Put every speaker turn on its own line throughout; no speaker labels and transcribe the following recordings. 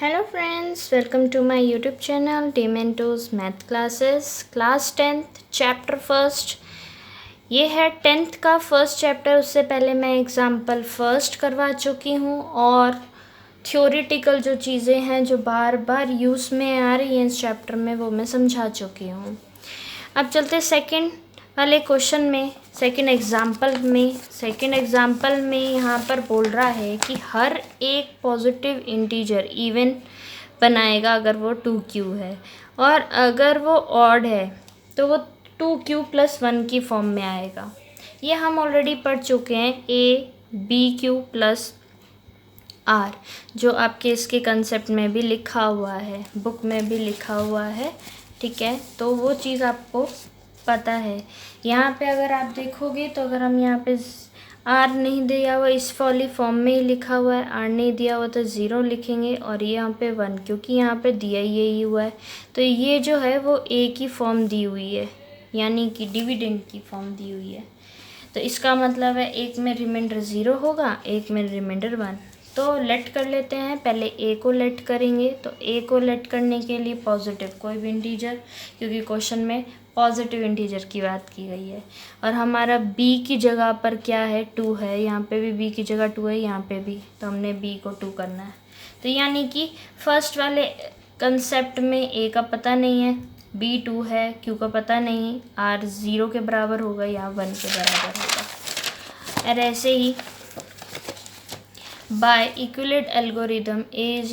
Hello friends, welcome to my YouTube channel टीमेंटोज math classes class 10th chapter first. ये है 10th का first chapter. उससे पहले मैं एग्जाम्पल फर्स्ट करवा चुकी हूँ और थ्योरेटिकल जो चीज़ें हैं जो बार बार यूज़ में आ रही हैं इस चैप्टर में वो मैं समझा चुकी हूँ। अब चलते सेकंड वाले क्वेश्चन में, सेकंड एग्जाम्पल में यहाँ पर बोल रहा है कि हर एक पॉजिटिव इंटीजर इवन बनाएगा अगर वो 2q है, और अगर वो ऑड है तो वो 2q + 1 की फॉर्म में आएगा। ये हम ऑलरेडी पढ़ चुके हैं, a/bq + r, जो आपके इसके कंसेप्ट में भी लिखा हुआ है, बुक में भी लिखा हुआ है। ठीक है, तो वो चीज़ आपको पता है। यहाँ पे अगर आप देखोगे तो अगर हम यहाँ पे आर नहीं दिया हुआ, इस वाली फॉर्म में ही लिखा हुआ है, आर नहीं दिया हुआ तो 0 लिखेंगे, और ये यहाँ पे 1, क्योंकि यहाँ पे दिया यही हुआ है। तो ये जो है वो ए की फॉर्म दी हुई है, यानी कि डिविडेंड की फॉर्म दी हुई है। तो इसका मतलब है एक में रिमाइंडर 0 होगा, एक में रिमाइंडर 1। तो लेट कर लेते हैं, पहले ए को लेट करेंगे। तो ए को लेट करने के लिए पॉजिटिव कोई भी इंटीजर, क्योंकि क्वेश्चन में पॉजिटिव इंटीजर की बात की गई है। और हमारा बी की जगह पर क्या है, 2 है। यहाँ पे भी बी की जगह 2 है, यहाँ पे भी, तो हमने बी को 2 करना है। तो यानी कि फर्स्ट वाले कंसेप्ट में ए का पता नहीं है, बी 2 है, क्यू का पता नहीं, आर 0 के बराबर होगा या 1 के बराबर होगा। और ऐसे ही bye इक्विलेट algorithm a =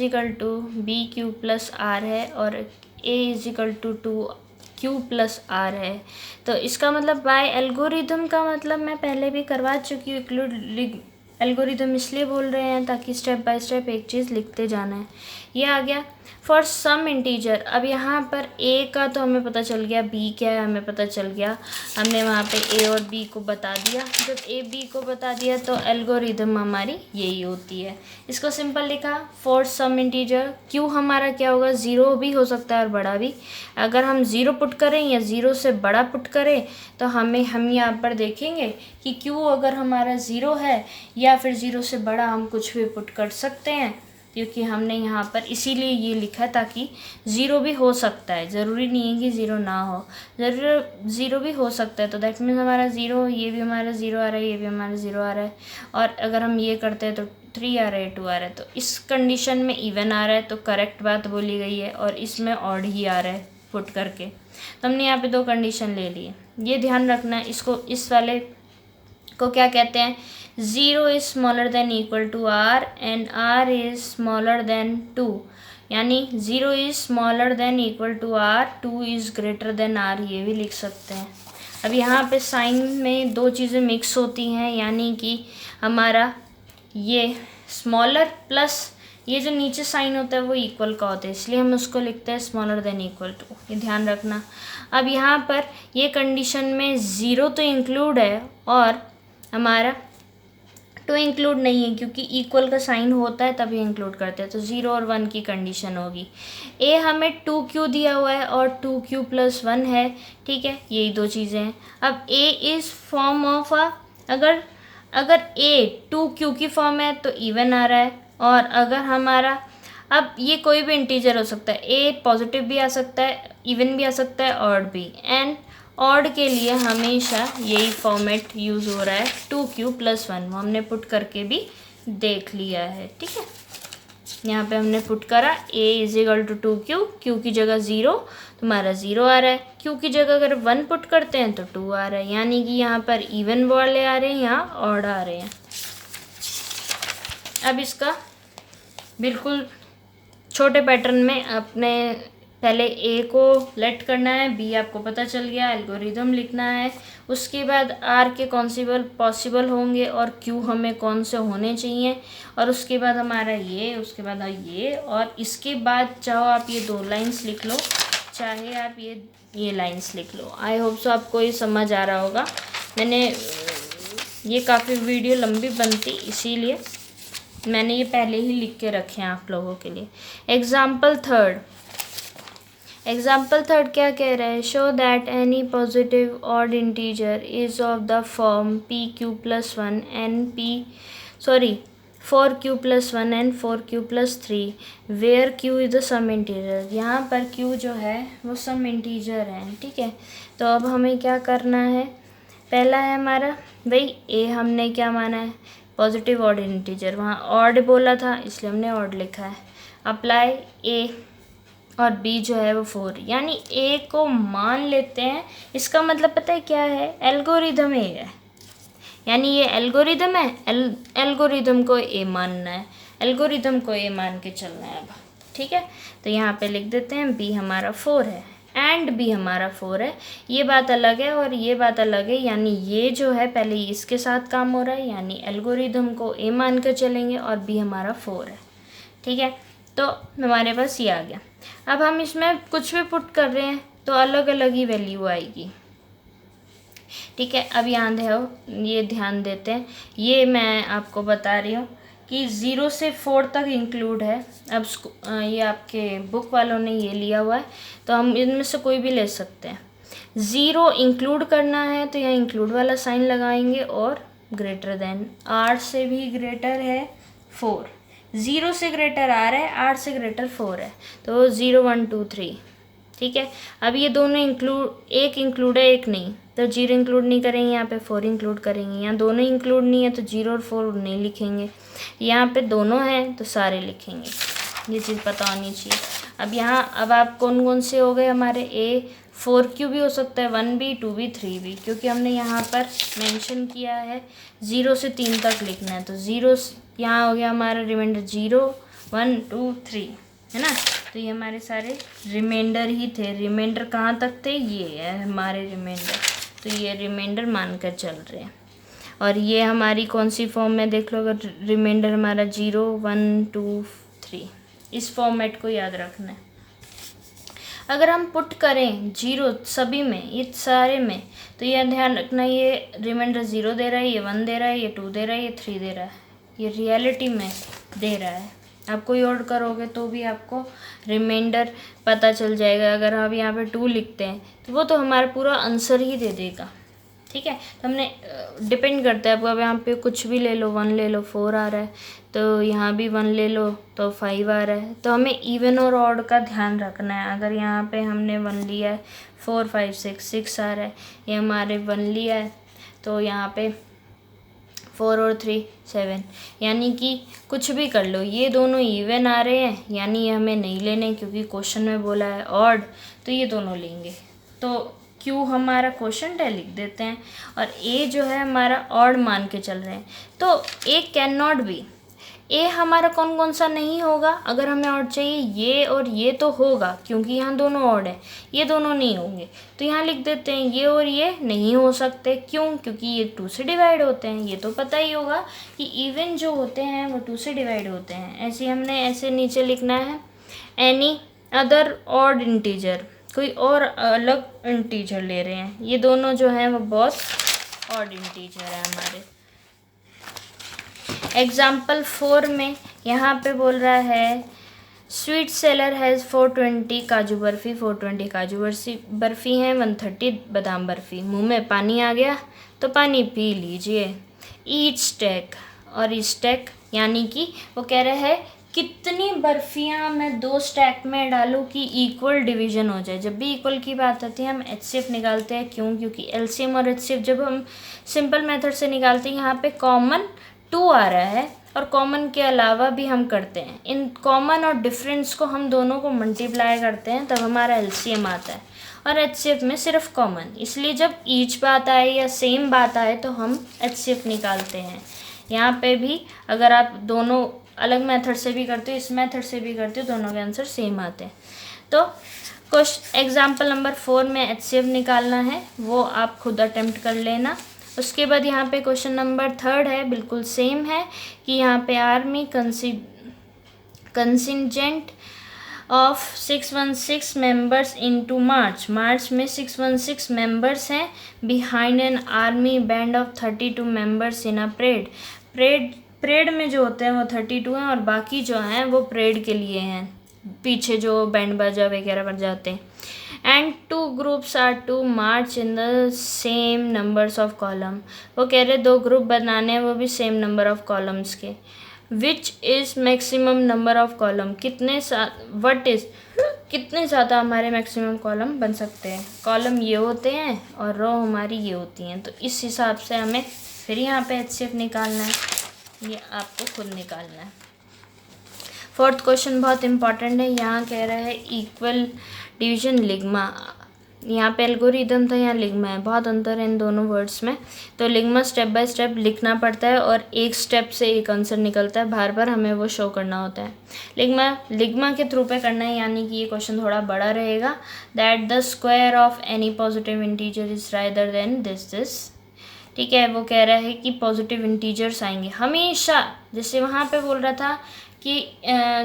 bq + r है और a = 2q + r है। तो इसका मतलब बाय एल्गोरिदम का मतलब मैं पहले भी करवा चुकी हूँ। इक्लूड एल्गोरिदम इसलिए बोल रहे हैं ताकि स्टेप बाय स्टेप एक चीज़ लिखते जाना है। ये आ गया फॉर सम इंटीजर। अब यहाँ पर ए का तो हमें पता चल गया, बी क्या है हमें पता चल गया, हमने वहाँ पे ए और बी को बता दिया। जब ए बी को बता दिया तो एल्गोरिदम हमारी यही होती है। इसको सिंपल लिखा, फॉर सम इंटीजर क्यू हमारा क्या होगा, 0 भी हो सकता है और बड़ा भी। अगर हम 0 पुट करें या 0 से बड़ा पुट करें तो हम यहाँ पर देखेंगे कि क्यू अगर हमारा 0 है या फिर 0 से बड़ा हम कुछ भी पुट कर सकते हैं, क्योंकि हमने यहाँ पर इसीलिए ये लिखा है ताकि 0 भी हो सकता है, ज़रूरी नहीं है कि 0 ना हो, ज़रूर 0 भी हो सकता है। तो दैट मीन्स हमारा 0, ये भी हमारा 0 आ रहा है, ये भी हमारा 0 आ रहा है, और अगर हम ये करते हैं तो 3 आ रहा है, 2 आ रहा है। तो इस कंडीशन में इवन आ रहा है, तो करेक्ट बात बोली गई है, और इसमें ऑड ही आ रहा है पुट करके। तो हमने यहाँ पे 2 कंडीशन ले ली है, ये ध्यान रखना है। इसको, इस वाले को क्या कहते हैं, 0 is smaller than equal to r and r is smaller than 2, यानी 0 is smaller than equal to r, 2 is greater than r, ये भी लिख सकते हैं। अब यहाँ पे साइन में 2 चीज़ें मिक्स होती हैं, यानी कि हमारा ये स्मॉलर प्लस ये जो नीचे साइन होता है वो इक्वल का होता है, इसलिए हम उसको लिखते हैं स्मॉलर देन इक्वल टू, ये ध्यान रखना। अब यहाँ पर ये कंडीशन में 0 तो इंक्लूड है और हमारा 2 इंक्लूड नहीं है, क्योंकि इक्वल का साइन होता है तभी इंक्लूड करते हैं। तो 0 और 1 की कंडीशन होगी। ए हमें 2q दिया हुआ है और 2q + 1 है, ठीक है, यही 2 चीज़ें हैं। अब ए इज़ फॉर्म ऑफ अगर ए 2q की फॉर्म है तो इवन आ रहा है, और अगर हमारा, अब ये कोई भी इंटीजर हो सकता है, ए पॉजिटिव भी आ सकता है, इवन भी आ सकता है, ऑड भी। एंड ऑड के लिए हमेशा यही फॉर्मेट यूज़ हो रहा है, 2q + 1, वो हमने पुट करके भी देख लिया है। ठीक है, यहाँ पे हमने पुट करा a = 2q, q की जगह 0, तुम्हारा 0 आ रहा है, q की जगह अगर 1 पुट करते हैं तो 2 आ रहा है, यानी कि यहाँ पर इवन वाले आ रहे हैं, यहाँ ऑड आ रहे हैं। अब इसका बिल्कुल छोटे पैटर्न में अपने पहले ए को लेट करना है, बी आपको पता चल गया, एल्गोरिदम लिखना है, उसके बाद आर के कौन से पॉसिबल होंगे और क्यू हमें कौन से होने चाहिए, और उसके बाद हमारा ये, उसके बाद ये, और इसके बाद चाहो आप ये 2 लाइंस लिख लो, चाहे आप ये लाइंस लिख लो। आई होप सो आपको ये समझ आ रहा होगा। मैंने ये काफ़ी वीडियो लंबी बनती, इसीलिए मैंने ये पहले ही लिख के रखे हैं आप लोगों के लिए। एग्जाम्पल थर्ड क्या कह रहा है, show that any positive odd integer is of the form pq + 1 and 4q+1 and 4q+3 where q is the some integer. यहाँ पर q जो है वो सम इंटीजर है, ठीक है। तो अब हमें क्या करना है, पहला है हमारा भाई a, हमने क्या माना है पॉजिटिव ऑड इंटीजर, वहाँ ऑड बोला था इसलिए हमने ऑड लिखा है। अप्लाई a और b जो है वो 4, यानी a को मान लेते हैं। इसका मतलब पता है क्या है, एल्गोरिदम a है, यानी ये एल्गोरिदम है, एल्गोरिदम को a मानना है, एल्गोरिदम को a मान के चलना है अब, ठीक है। तो यहाँ पे लिख देते हैं b हमारा 4 है एंड b हमारा 4 है। ये बात अलग है और ये बात अलग है, यानी ये जो है पहले इसके साथ काम हो रहा है, यानी एल्गोरिदम को a मान कर चलेंगे और b हमारा 4 है, ठीक है। तो हमारे पास ये आ गया। अब हम इसमें कुछ भी पुट कर रहे हैं तो अलग अलग ही वैल्यू आएगी, ठीक है। अब यहाँ ये ध्यान देते हैं, ये मैं आपको बता रही हूँ कि 0 से 4 तक इंक्लूड है। अब ये आपके बुक वालों ने ये लिया हुआ है तो हम इनमें से कोई भी ले सकते हैं। 0 इंक्लूड करना है तो यहाँ इंक्लूड वाला साइन लगाएंगे और ग्रेटर देन, 8 से भी ग्रेटर है 4, 0 से ग्रेटर R है, 8 से ग्रेटर 4 है, तो 0 1 2 3, ठीक है। अब ये दोनों इंक्लूड, एक इंक्लूड है एक नहीं, तो 0 इंक्लूड नहीं करेंगे, यहाँ पे 4 इंक्लूड करेंगे। यहाँ दोनों इंक्लूड नहीं है तो 0 और 4 नहीं लिखेंगे, यहाँ पे दोनों हैं तो सारे लिखेंगे, ये चीज़ पता होनी चाहिए। अब यहाँ अब आप कौन कौन से हो गए हमारे, a 4q भी हो सकता है, 1b 2b 3b, क्योंकि हमने यहाँ पर मेंशन किया है 0 से 3 तक लिखना है। तो 0 यहाँ हो गया हमारा रिमाइंडर 0 1 2 3, है ना। तो ये हमारे सारे रिमाइंडर ही थे। रिमाइंडर कहाँ तक थे, ये है हमारे रिमाइंडर, तो ये रिमाइंडर मानकर चल रहे हैं। और ये हमारी कौन सी फॉर्म में देख लो, अगर रिमाइंडर हमारा 0 1 2 3, इस फॉर्मेट को याद रखना है। अगर हम पुट करें 0 सभी में, ये सारे में, तो यह ध्यान रखना ये रिमाइंडर 0 दे रहा है, ये 1 दे रहा है, ये 2 दे रहा है, ये 3 दे रहा है, ये रियलिटी में दे रहा है। आप कोई और करोगे तो भी आपको रिमाइंडर पता चल जाएगा। अगर आप यहाँ पे 2 लिखते हैं तो वो तो हमारा पूरा आंसर ही दे देगा, ठीक है। तो हमने डिपेंड करता है, अब यहाँ पे कुछ भी ले लो, 1 ले लो 4 आ रहा है, तो यहाँ भी 1 ले लो तो 5 आ रहा है। तो हमें इवन और ऑड का ध्यान रखना है। अगर यहाँ पे हमने 1 लिया है, 4 5 6 आ रहा है, ये हमारे 1 लिया है तो यहाँ पे 4 और 3 7, यानी कि कुछ भी कर लो, ये दोनों इवन आ रहे हैं, यानी ये हमें नहीं लेने क्योंकि क्वेश्चन में बोला है ऑड, तो ये दोनों लेंगे। तो Q हमारा क्वेश्चन है, लिख देते हैं, और A जो है हमारा ऑड मान के चल रहे हैं, तो A can not be, A हमारा कौन कौन सा नहीं होगा। अगर हमें ऑड चाहिए, ये और ये तो होगा क्योंकि यहाँ दोनों ऑड है, ये दोनों नहीं होंगे, तो यहाँ लिख देते हैं ये और ये नहीं हो सकते। क्यों, क्योंकि ये 2 से डिवाइड होते हैं, ये तो पता ही होगा कि इवन जो होते हैं वो 2 से डिवाइड होते हैं। ऐसे हमने ऐसे नीचे लिखना है, एनी अदर ऑड इंटीजर, कोई और अलग इंटीजर ले रहे हैं, ये दोनों जो हैं वो बहुत ऑड इंटीजर है हमारे। एग्जाम्पल 4 में यहाँ पे बोल रहा है स्वीट सेलर हैज़ 420 काजू बर्फ़ी, 420 काजू बर्फ़ी हैं, 130 बादाम बर्फ़ी। मुंह में पानी आ गया तो पानी पी लीजिए। ईच स्टैक, और स्टैक यानी कि वो कह रहा है कितनी बर्फ़ियाँ मैं 2 स्टैक में डालूँ कि इक्वल डिवीज़न हो जाए। जब भी इक्वल की बात आती है हम HCF निकालते हैं, क्यों, क्योंकि LCM और HCF जब हम सिंपल मेथड से निकालते हैं, यहाँ पे कॉमन 2 आ रहा है और कॉमन के अलावा भी हम करते हैं, इन कॉमन और डिफरेंस को हम दोनों को मल्टीप्लाई करते हैं, तब हमारा LCM आता है। और HCF में सिर्फ कॉमन, इसलिए जब ईच बात आए या सेम बात आए तो हम HCF निकालते हैं। यहाँ पे भी अगर आप दोनों अलग मेथड से भी करते हो, इस मेथड से भी करते हो, दोनों के आंसर सेम आते हैं। तो क्वेश्चन एग्जाम्पल नंबर 4 में HCF निकालना है, वो आप खुद अटेम्प्ट कर लेना। उसके बाद यहाँ पे क्वेश्चन नंबर 3 है, बिल्कुल सेम है कि यहाँ पे आर्मी कंसिंजेंट ऑफ 616 मेंबर्स इनटू मार्च, मार्च में 616 मेंबर्स हैं, behind an army band of 32 members in a parade में जो होते हैं वो 32 हैं और बाकी जो हैं वो परेड के लिए हैं, पीछे जो बैंड बाजा वगैरह बज जाते हैं। And 2 groups are to march in the same numbers of column, वो कह रहे 2 ग्रुप बनाने हैं, वो भी सेम नंबर ऑफ कॉलम्स के। Which is maximum number of column, कितने ज़्यादा हमारे मैक्सिमम कॉलम बन सकते हैं। कॉलम ये होते हैं और रो हमारी ये होती हैं, तो इस हिसाब से हमें फिर यहाँ पे HCF निकालना है, ये आपको खुद निकालना है। फोर्थ क्वेश्चन बहुत इंपॉर्टेंट है, यहाँ कह रहा है इक्वल डिवीजन लिग्मा। यहाँ पे एल्गोरिदम था, यहाँ लिग्मा है, बहुत अंतर है इन दोनों वर्ड्स में। तो लिग्मा स्टेप बाय स्टेप लिखना पड़ता है और एक स्टेप से एक आंसर निकलता है, बार बार हमें वो शो करना होता है। लिग्मा के थ्रू पे करना है, यानी कि ये क्वेश्चन थोड़ा बड़ा रहेगा। That the square of any positive integer is rather than this. ठीक है, वो कह रहा है कि पॉजिटिव इंटीजर्स आएंगे हमेशा, जैसे वहाँ पे बोल रहा था कि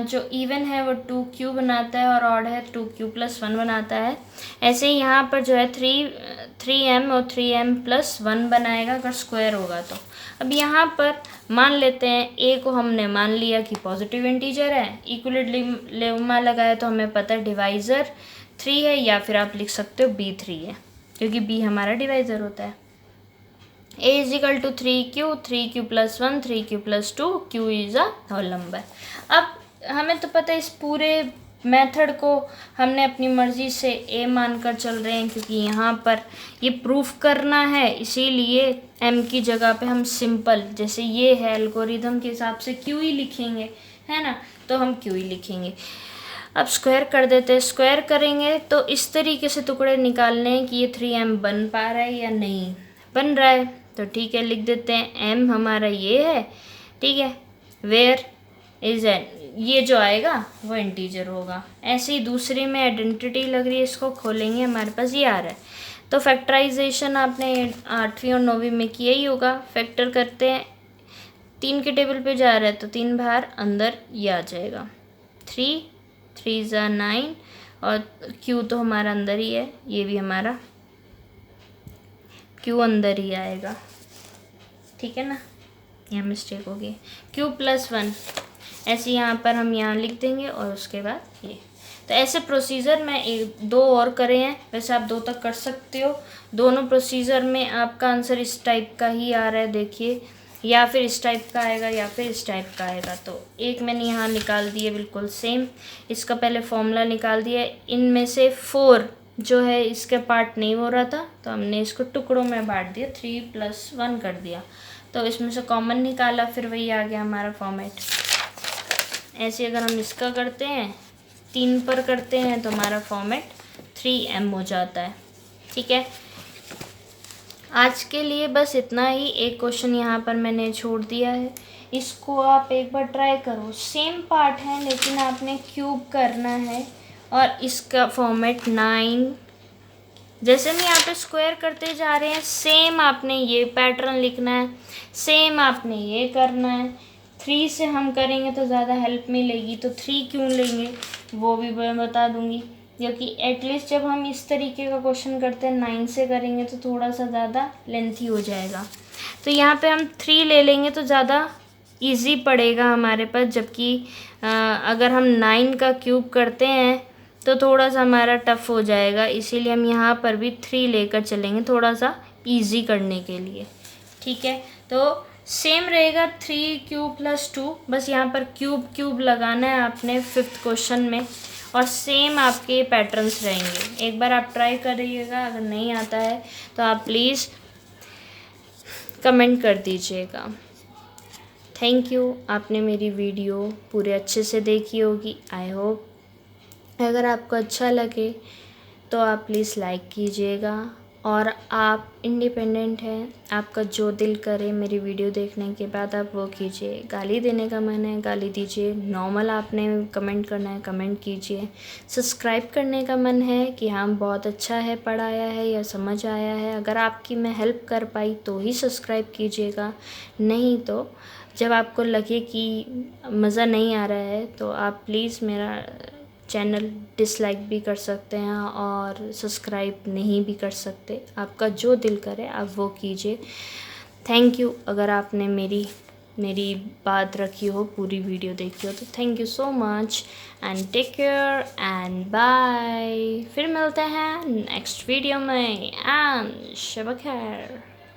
जो इवन है वो 2q बनाता है और ऑड है 2q+1 बनाता है, ऐसे ही यहाँ पर जो है 3m और 3m+1 बनाएगा अगर स्क्वायर होगा तो। अब यहाँ पर मान लेते हैं a को हमने मान लिया कि पॉजिटिव इंटीजर है, इक्विलिब्रियम लगाया तो हमें पता है डिवाइज़र 3 है, या फिर आप लिख सकते हो b3 है, क्योंकि b हमारा डिवाइज़र होता है। a is equal to 3q, 3q+1, 3q+2, q is a whole number. अब हमें तो पता है इस पूरे मेथड को हमने अपनी मर्ज़ी से a मानकर चल रहे हैं, क्योंकि यहाँ पर ये प्रूफ करना है, इसीलिए m की जगह पे हम सिंपल, जैसे ये है एल्गोरिदम के हिसाब से q ही लिखेंगे, है ना, तो हम q ही लिखेंगे। अब स्क्वायर कर देते हैं, स्क्वायर करेंगे तो इस तरीके से टुकड़े निकालने हैं कि ये 3m बन पा रहा है या नहीं बन रहा है, तो ठीक है लिख देते हैं m हमारा ये है, ठीक है, वेयर इज एन, ये जो आएगा वो इंटीजर होगा। ऐसे ही दूसरी में आइडेंटिटी लग रही है, इसको खोलेंगे, हमारे पास ये आ रहा है। तो फैक्टराइजेशन आपने 8वीं और 9वीं में किया ही होगा। फैक्टर करते हैं, 3 के टेबल पे जा रहा है तो 3 बाहर, अंदर ये आ जाएगा 3 × 9 और q तो हमारा अंदर ही है, ये भी हमारा q अंदर ही आएगा, ठीक है ना, यहाँ मिस्टेक होगी, q+1 ऐसे यहाँ पर हम यहाँ लिख देंगे और उसके बाद ये। तो ऐसे प्रोसीजर में 2 और करे हैं, वैसे आप 2 तक कर सकते हो। दोनों प्रोसीजर में आपका आंसर इस टाइप का ही आ रहा है, देखिए, या फिर इस टाइप का आएगा या फिर इस टाइप का आएगा। तो एक मैंने यहाँ निकाल दिए बिल्कुल सेम, इसका पहले फॉर्मूला निकाल दिया। इनमें से 4 जो है इसके पार्ट नहीं हो रहा था, तो हमने इसको टुकड़ों में बांट दिया, 3+1 कर दिया, तो इसमें से कॉमन निकाला, फिर वही आ गया हमारा फॉर्मेट। ऐसे अगर हम इसका करते हैं, 3 पर करते हैं तो हमारा फॉर्मेट 3m हो जाता है, ठीक है। आज के लिए बस इतना ही। एक क्वेश्चन यहाँ पर मैंने छोड़ दिया है, इसको आप एक बार ट्राई करो, सेम पार्ट है लेकिन आपने क्यूब करना है, और इसका फॉर्मेट 9, जैसे हम यहाँ पे स्क्वायर करते जा रहे हैं सेम आपने ये पैटर्न लिखना है, सेम आपने ये करना है। 3 से हम करेंगे तो ज़्यादा हेल्प मिलेगी, तो 3 क्यों लेंगे वो भी मैं बता दूँगी, क्योंकि एटलीस्ट जब हम इस तरीके का क्वेश्चन करते हैं 9 से करेंगे तो थोड़ा सा ज़्यादा लेंथी हो जाएगा। तो यहाँ पे हम 3 ले लेंगे तो ज़्यादा इजी पड़ेगा हमारे पास, जबकि अगर हम 9 का क्यूब करते हैं तो थोड़ा सा हमारा टफ हो जाएगा, इसीलिए हम यहाँ पर भी 3 लेकर चलेंगे थोड़ा सा इजी करने के लिए, ठीक है। तो सेम रहेगा 3q+2, बस यहाँ पर क्यूब लगाना है आपने 5th क्वेश्चन में, और सेम आपके पैटर्न्स रहेंगे। एक बार आप ट्राई करिएगा, अगर नहीं आता है तो आप प्लीज़ कमेंट कर दीजिएगा। थैंक यू, आपने मेरी वीडियो पूरे अच्छे से देखी होगी, आई होप। अगर आपको अच्छा लगे तो आप प्लीज़ लाइक कीजिएगा, और आप इंडिपेंडेंट हैं, आपका जो दिल करे मेरी वीडियो देखने के बाद आप वो कीजिए। गाली देने का मन है गाली दीजिए, नॉर्मल आपने कमेंट करना है कमेंट कीजिए। सब्सक्राइब करने का मन है कि हाँ बहुत अच्छा है, पढ़ाया है या समझ आया है, अगर आपकी मैं हेल्प कर पाई तो ही सब्सक्राइब कीजिएगा, नहीं तो जब आपको लगे कि मज़ा नहीं आ रहा है तो आप प्लीज़ मेरा चैनल डिसलाइक भी कर सकते हैं और सब्सक्राइब नहीं भी कर सकते, आपका जो दिल करे आप वो कीजिए। थैंक यू, अगर आपने मेरी बात रखी हो, पूरी वीडियो देखी हो, तो thank you so much and take care and bye. फिर मिलते हैं नेक्स्ट वीडियो में, एंड शब खैर।